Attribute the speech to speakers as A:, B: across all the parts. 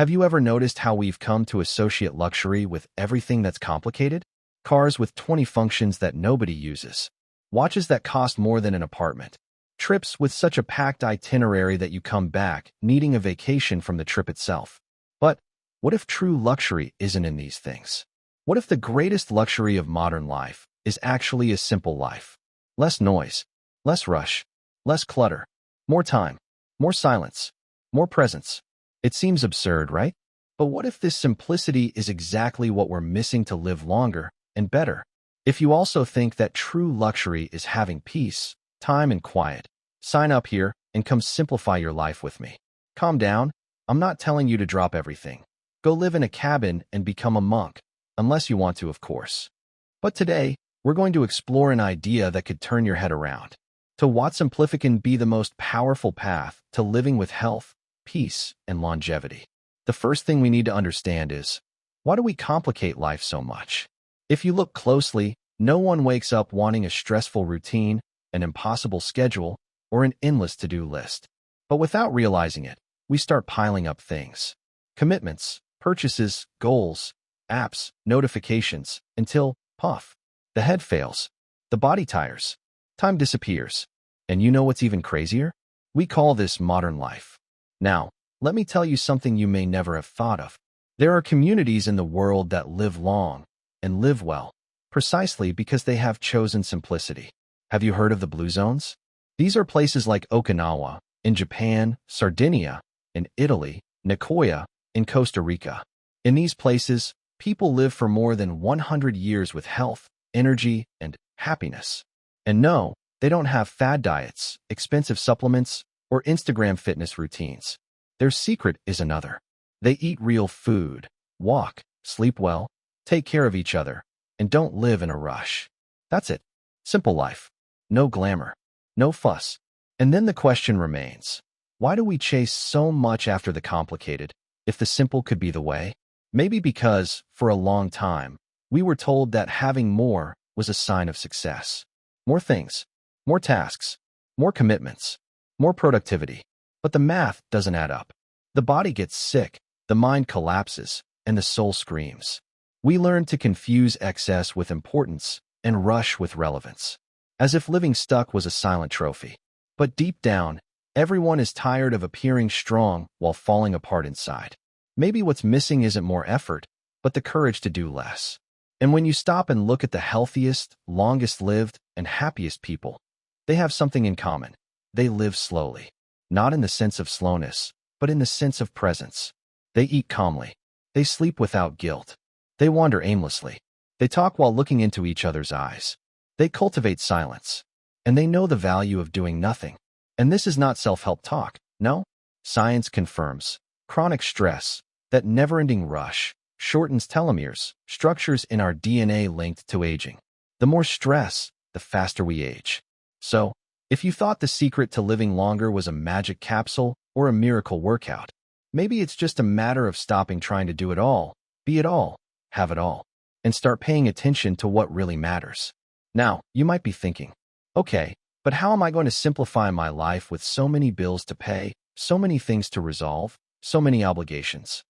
A: Have you ever noticed how we've come to associate luxury with everything that's complicated? Cars with 20 functions that nobody uses. Watches that cost more than an apartment. Trips with such a packed itinerary that you come back needing a vacation from the trip itself. But what if true luxury isn't in these things? What if the greatest luxury of modern life is actually a simple life? Less noise, less rush, less clutter, more time, more silence, more presence. It seems absurd, right? But what if this simplicity is exactly what we're missing to live longer and better? If you also think that true luxury is having peace, time, and quiet, sign up here and come simplify your life with me. Calm down. I'm not telling you to drop everything. Go live in a cabin and become a monk, unless you want to, of course. But today, we're going to explore an idea that could turn your head around. To what simplification be the most powerful path to living with health, peace, and longevity. The first thing we need to understand is, why do we complicate life so much? If you look closely, no one wakes up wanting a stressful routine, an impossible schedule, or an endless to-do list. But without realizing it, we start piling up things. Commitments, purchases, goals, apps, notifications, until, puff, the head fails, the body tires, time disappears. And you know what's even crazier? We call this modern life. Now, let me tell you something you may never have thought of. There are communities in the world that live long and live well, precisely because they have chosen simplicity. Have you heard of the Blue Zones? These are places like Okinawa, in Japan, Sardinia, in Italy, Nicoya, in Costa Rica. In these places, people live for more than 100 years with health, energy, and happiness. And no, they don't have fad diets, expensive supplements, or Instagram fitness routines. Their secret is another. They eat real food, walk, sleep well, take care of each other, and don't live in a rush. That's it. Simple life. No glamour. No fuss. And then the question remains, why do we chase so much after the complicated, if the simple could be the way? Maybe because, for a long time, we were told that having more was a sign of success. More things, more tasks, more commitments, more productivity. But the math doesn't add up. The body gets sick, the mind collapses, and the soul screams. We learn to confuse excess with importance and rush with relevance, as if living stuck was a silent trophy. But deep down, everyone is tired of appearing strong while falling apart inside. Maybe what's missing isn't more effort, but the courage to do less. And when you stop and look at the healthiest, longest-lived, and happiest people, they have something in common. They live slowly. Not in the sense of slowness, but in the sense of presence. They eat calmly. They sleep without guilt. They wander aimlessly. They talk while looking into each other's eyes. They cultivate silence. And they know the value of doing nothing. And this is not self-help talk, no. Science confirms chronic stress, that never-ending rush, shortens telomeres, structures in our DNA linked to aging. The more stress, the faster we age. So, if you thought the secret to living longer was a magic capsule or a miracle workout, maybe it's just a matter of stopping trying to do it all, be it all, have it all, and start paying attention to what really matters. Now, you might be thinking, okay, but how am I going to simplify my life with so many bills to pay, so many things to resolve, so many obligations?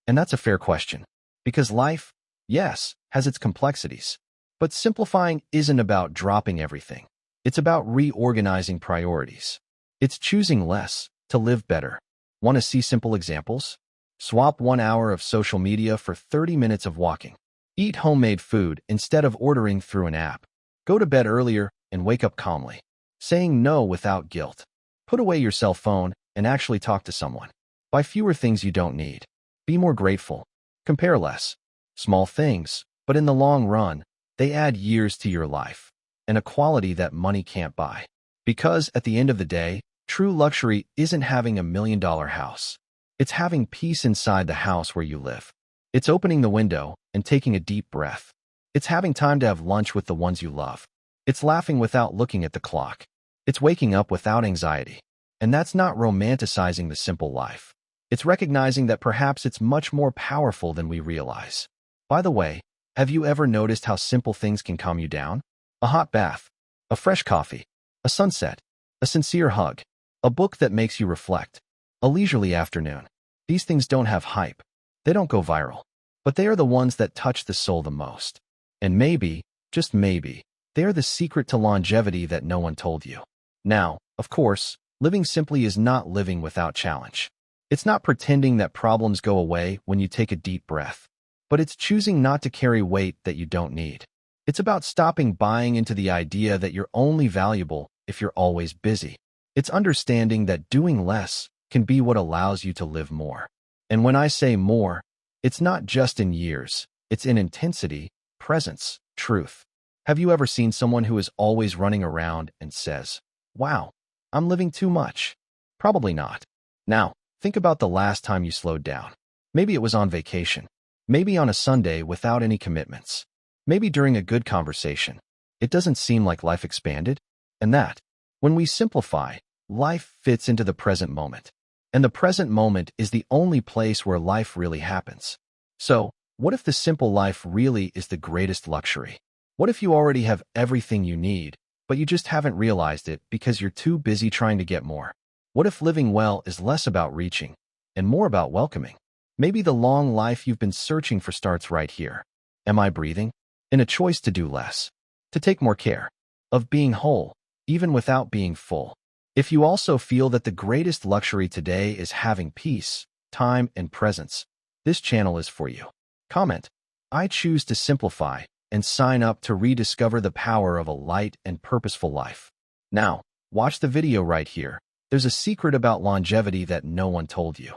A: And that's a fair question, because life, yes, has its complexities. But simplifying isn't about dropping everything. It's about reorganizing priorities. It's choosing less to live better. Want to see simple examples? Swap 1 hour of social media for 30 minutes of walking. Eat homemade food instead of ordering through an app. Go to bed earlier and wake up calmly. Saying no without guilt. Put away your cell phone and actually talk to someone. Buy fewer things you don't need. Be more grateful. Compare less. Small things, but in the long run, they add years to your life, and a quality that money can't buy. Because at the end of the day, true luxury isn't having a $1 million house. It's having peace inside the house where you live. It's opening the window and taking a deep breath. It's having time to have lunch with the ones you love. It's laughing without looking at the clock. It's waking up without anxiety. And that's not romanticizing the simple life. It's recognizing that perhaps it's much more powerful than we realize. By the way, have you ever noticed how simple things can calm you down? A hot bath, a fresh coffee, a sunset, a sincere hug, a book that makes you reflect, a leisurely afternoon. These things don't have hype. They don't go viral. But they are the ones that touch the soul the most. And maybe, just maybe, they are the secret to longevity that no one told you. Now, of course, living simply is not living without challenge. It's not pretending that problems go away when you take a deep breath. But it's choosing not to carry weight that you don't need. It's about stopping buying into the idea that you're only valuable if you're always busy. It's understanding that doing less can be what allows you to live more. And when I say more, it's not just in years, it's in intensity, presence, truth. Have you ever seen someone who is always running around and says, "Wow, I'm living too much"? Probably not. Now, think about the last time you slowed down. Maybe it was on vacation. Maybe on a Sunday without any commitments. Maybe during a good conversation. It doesn't seem like life expanded. And that, when we simplify, life fits into the present moment. And the present moment is the only place where life really happens. So, what if the simple life really is the greatest luxury? What if you already have everything you need, but you just haven't realized it because you're too busy trying to get more? What if living well is less about reaching and more about welcoming? Maybe the long life you've been searching for starts right here. Am I breathing? In a choice to do less, to take more care, of being whole, even without being full. If you also feel that the greatest luxury today is having peace, time, and presence, this channel is for you. Comment, "I choose to simplify," and sign up to rediscover the power of a light and purposeful life. Now, watch the video right here. There's a secret about longevity that no one told you.